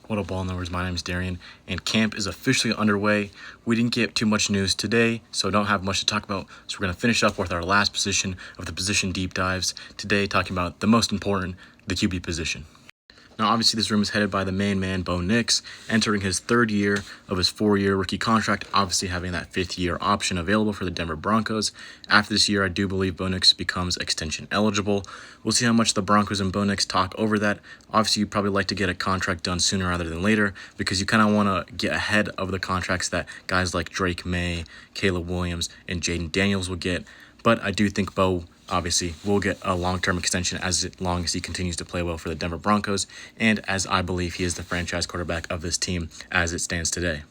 What up, ball numbers? My name is Darian, and camp is officially underway. We didn't get too much news today, so don't have much to talk about. So we're going to finish up with our last position of the position deep dives today, talking about the most important, the QB position. Now, obviously, this room is headed by the main man, Bo Nix, entering his third year of his 4-year rookie contract, obviously having that 5th-year option available for the Denver Broncos. After this year, I do believe Bo Nix becomes extension eligible. We'll see how much the Broncos and Bo Nix talk over that. Obviously, you'd probably like to get a contract done sooner rather than later because you kind of want to get ahead of the contracts that guys like Drake May, Caleb Williams, and Jaden Daniels will get. But I do think Bo obviously will get a long-term extension as long as he continues to play well for the Denver Broncos, and as I believe he is the franchise quarterback of this team as it stands today.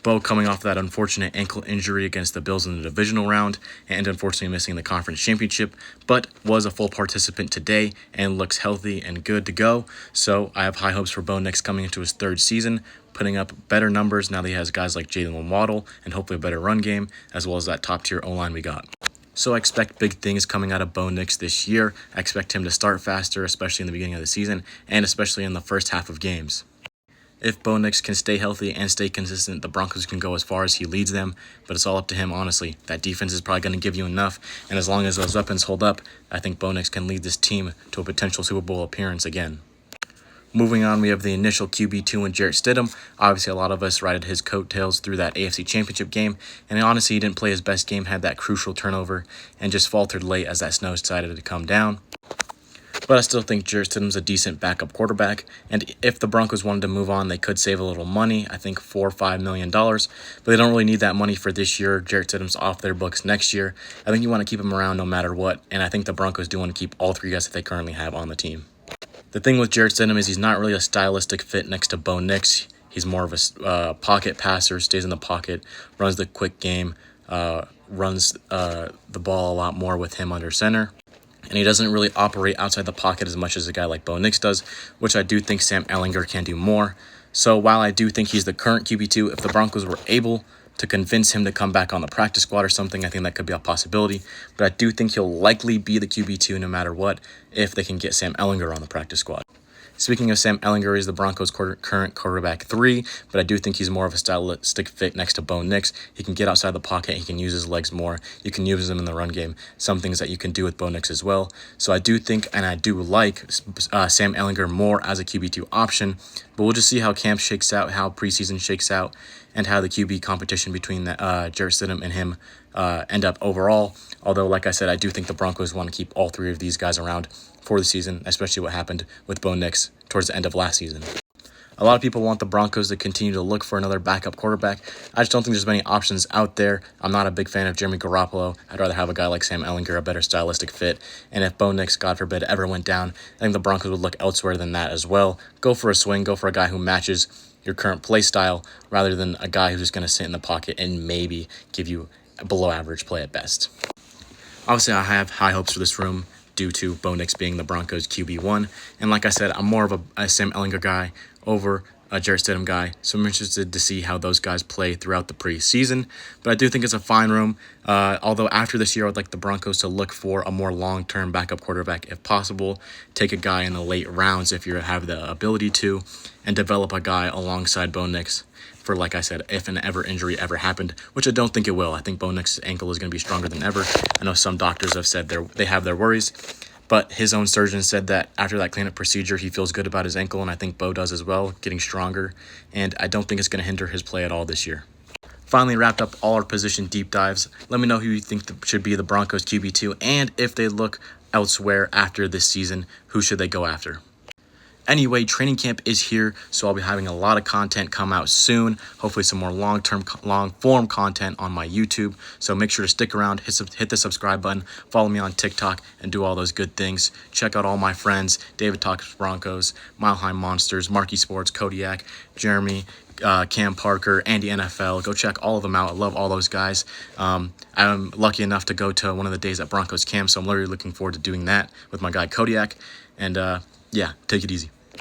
Bo coming off that unfortunate ankle injury against the Bills in the divisional round and unfortunately missing the conference championship, but was a full participant today and looks healthy and good to go. So I have high hopes for Bo Nix coming into his 3rd season, putting up better numbers now that he has guys like Jalen Waddle and hopefully a better run game, as well as that top-tier O-line we got. So I expect big things coming out of Bo Nix this year. I expect him to start faster, especially in the beginning of the season, and especially in the first half of games. If Bo Nix can stay healthy and stay consistent, the Broncos can go as far as he leads them, but it's all up to him, honestly. That defense is probably going to give you enough, and as long as those weapons hold up, I think Bo Nix can lead this team to a potential Super Bowl appearance again. Moving on, we have the initial QB2 in Jarrett Stidham. Obviously, a lot of us rided his coattails through that AFC Championship game, and honestly, he didn't play his best game, had that crucial turnover, and just faltered late as that snow decided to come down. But I still think Jarrett Stidham's a decent backup quarterback, and if the Broncos wanted to move on, they could save a little money, I think $4 or $5 million, but they don't really need that money for this year. Jarrett Stidham's off their books next year. I think you want to keep him around no matter what, and I think the Broncos do want to keep all 3 guys that they currently have on the team. The thing with Jarrett Stidham is he's not really a stylistic fit next to Bo Nix. He's more of a pocket passer, stays in the pocket, runs the quick game, runs the ball a lot more with him under center. And he doesn't really operate outside the pocket as much as a guy like Bo Nix does, which I do think Sam Ehlinger can do more. So while I do think he's the current QB2, if the Broncos were able to convince him to come back on the practice squad or something, I think that could be a possibility. But I do think he'll likely be the QB2 no matter what if they can get Sam Ehlinger on the practice squad. Speaking of Sam Ehlinger, he's the Broncos' current quarterback 3, but I do think he's more of a stylistic fit next to Bo Nix. He can get outside the pocket, he can use his legs more, you can use him in the run game, some things that you can do with Bo Nix as well. So I do think, and I do like Sam Ehlinger more as a QB2 option, but we'll just see how camp shakes out, how preseason shakes out, and how the QB competition between Jarrett Stidham and him end up overall. Although, like I said, I do think the Broncos want to keep all 3 of these guys around for the season, especially what happened with Bo Nix towards the end of last season. A lot of people want the Broncos to continue to look for another backup quarterback. I just don't think there's many options out there. I'm not a big fan of Jimmy Garoppolo. I'd rather have a guy like Sam Ehlinger, a better stylistic fit. And if Bo Nix, God forbid, ever went down, I think the Broncos would look elsewhere than that as well. Go for a swing, go for a guy who matches your current play style rather than a guy who's just going to sit in the pocket and maybe give you a below average play at best. Obviously, I have high hopes for this room due to Bo Nix being the Broncos QB1. And like I said, I'm more of a Sam Ehlinger guy over a Jarrett Stidham guy. So I'm interested to see how those guys play throughout the preseason. But I do think it's a fine room. Although after this year, I would like the Broncos to look for a more long-term backup quarterback if possible. Take a guy in the late rounds if you have the ability to, and develop a guy alongside Bo Nix for, like I said, if an injury ever happened, which I don't think it will. I think Bo Nix's ankle is going to be stronger than ever. I know some doctors have said they have their worries, but his own surgeon said that after that cleanup procedure, he feels good about his ankle, and I think Bo does as well, getting stronger, and I don't think it's going to hinder his play at all this year. Finally, wrapped up all our position deep dives. Let me know who you think should be the Broncos QB2, and if they look elsewhere after this season, who should they go after? Anyway, training camp is here, so I'll be having a lot of content come out soon. Hopefully some more long-form content on my YouTube. So make sure to stick around, hit the subscribe button, follow me on TikTok, and do all those good things. Check out all my friends, David Talks Broncos, Mile High Monsters, Marky Sports, Kodiak, Jeremy, Cam Parker, Andy NFL. Go check all of them out. I love all those guys. I'm lucky enough to go to one of the days at Broncos camp, so I'm literally looking forward to doing that with my guy Kodiak. And yeah, take it easy.